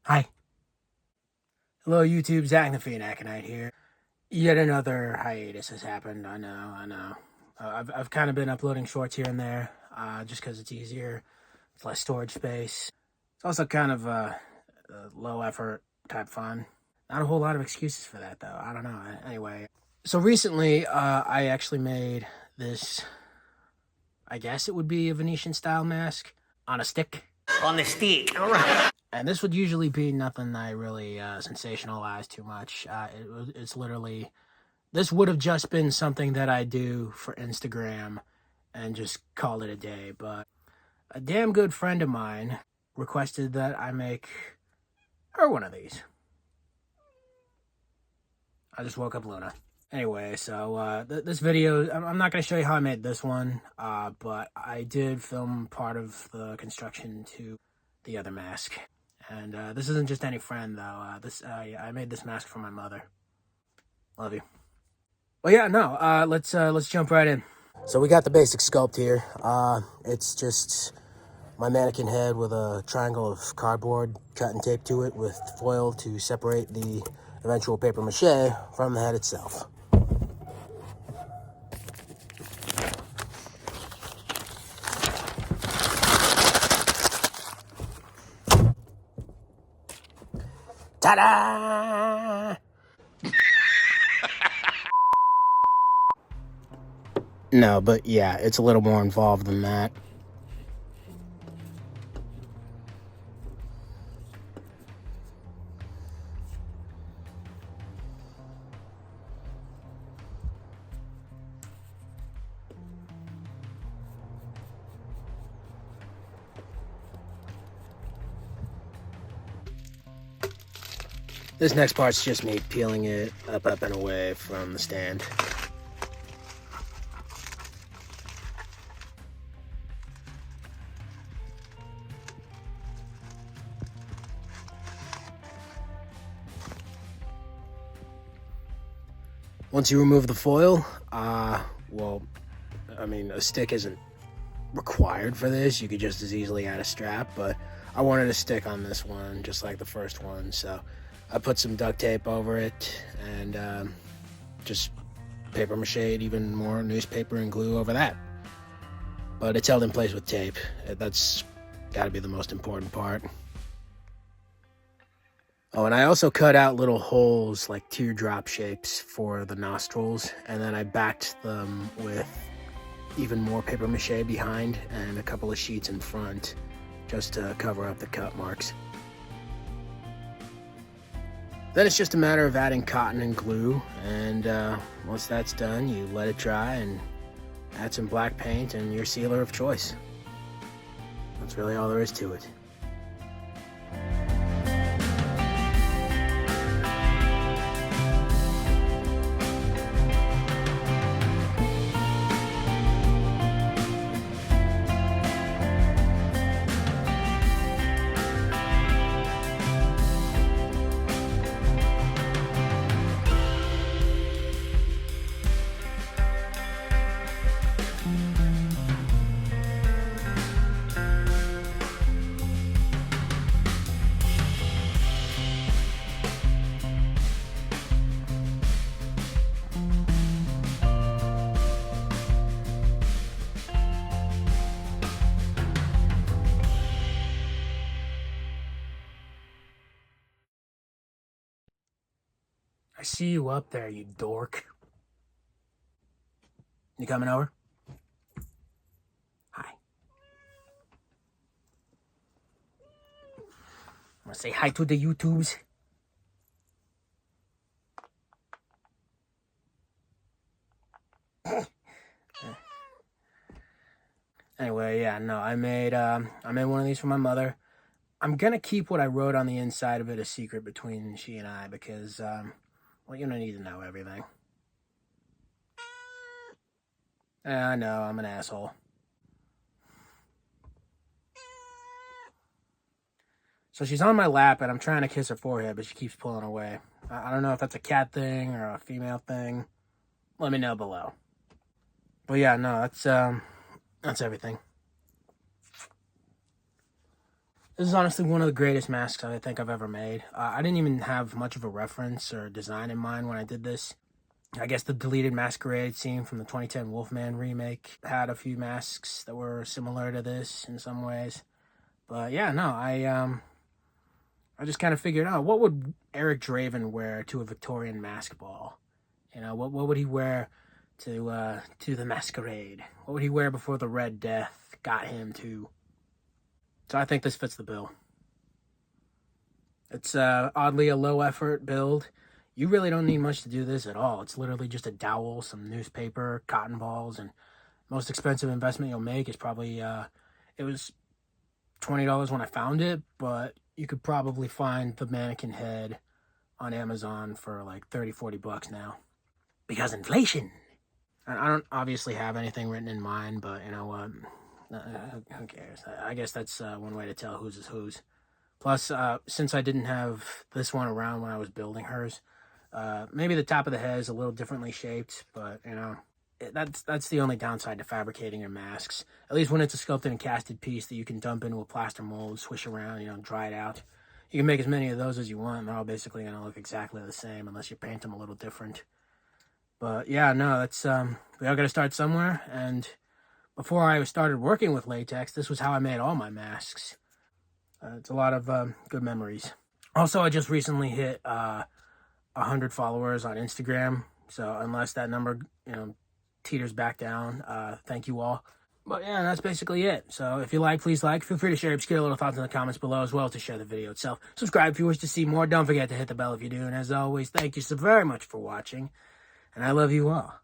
Hi. Hello, YouTube. Zaknafein Aconite here. Yet another hiatus has happened. I know. I've kind of been uploading shorts here and there, just because it's easier. It's less storage space. It's also kind of low effort type fun. Not a whole lot of excuses for that, though. I don't know. Anyway, so recently, I actually made this. I guess it would be a Venetian style mask on a stick. On the stick, all right. And this would usually be nothing I really sensationalize too much. It's literally, this would have just been something that I do for Instagram and just call it a day. But a damn good friend of mine requested that I make her one of these. I just woke up Luna. Anyway, so this video, I'm not going to show you how I made this one, but I did film part of the construction to the other mask. And this isn't just any friend, though. I made this mask for my mother. Love you. Well, yeah, no. Let's jump right in. So we got the basic sculpt here. It's just my mannequin head with a triangle of cardboard cut and taped to it with foil to separate the eventual paper mache from the head itself. Ta-da! No, but yeah, it's a little more involved than that. This next part's just me peeling it up, and away from the stand. Once you remove the foil, well, I mean, a stick isn't required for this. You could just as easily add a strap, but I wanted a stick on this one, just like the first one, so I put some duct tape over it and just paper mache, even more newspaper and glue over that. But it's held in place with tape. That's got to be the most important part. Oh, and I also cut out little holes, like teardrop shapes, for the nostrils, and then I backed them with even more paper mache behind and a couple of sheets in front, just to cover up the cut marks. Then it's just a matter of adding cotton and glue, and once that's done, you let it dry and add some black paint and your sealer of choice. That's really all there is to it. I see you up there, you dork. You coming over? Hi. I'm gonna say hi to the YouTubes. Anyway, yeah, no, I made one of these for my mother. I'm gonna keep what I wrote on the inside of it a secret between she and I because, well, you don't need to know everything. Yeah, I know, I'm an asshole. So she's on my lap and I'm trying to kiss her forehead, but she keeps pulling away. I don't know if that's a cat thing or a female thing. Let me know below. But yeah, no, that's everything. This is honestly one of the greatest masks I think I've ever made. I didn't even have much of a reference or design in mind when I did this. I guess the deleted masquerade scene from the 2010 Wolfman remake had a few masks that were similar to this in some ways. But yeah, no, I just kind of figured out, what would Eric Draven wear to a Victorian mask ball? You know, what would he wear to the masquerade? What would he wear before the Red Death got him to? So I think this fits the bill. It's oddly a low effort build. You really don't need much to do this at all. It's literally just a dowel, some newspaper, cotton balls, and most expensive investment you'll make is probably, it was $20 when I found it, but you could probably find the mannequin head on Amazon for like 30, 40 bucks now. Because inflation. I don't obviously have anything written in mind, but you know what? Who cares? I guess that's one way to tell whose is whose. Plus, since I didn't have this one around when I was building hers, maybe the top of the head is a little differently shaped, but you know, that's the only downside to fabricating your masks. At least when it's a sculpted and casted piece that you can dump into a plaster mold, swish around, you know, dry it out. You can make as many of those as you want, and they're all basically going to look exactly the same unless you paint them a little different. But yeah, no, that's we all got to start somewhere. And before I started working with latex, this was how I made all my masks. It's a lot of good memories. Also, I just recently hit 100 followers on Instagram, so unless that number, you know, teeters back down, thank you all. But yeah, that's basically it. So if you like, please like. Feel free to share obscure little thoughts in the comments below, as well as to share the video itself. Subscribe if you wish to see more. Don't forget to hit the bell if you do. And as always, thank you so very much for watching. And I love you all.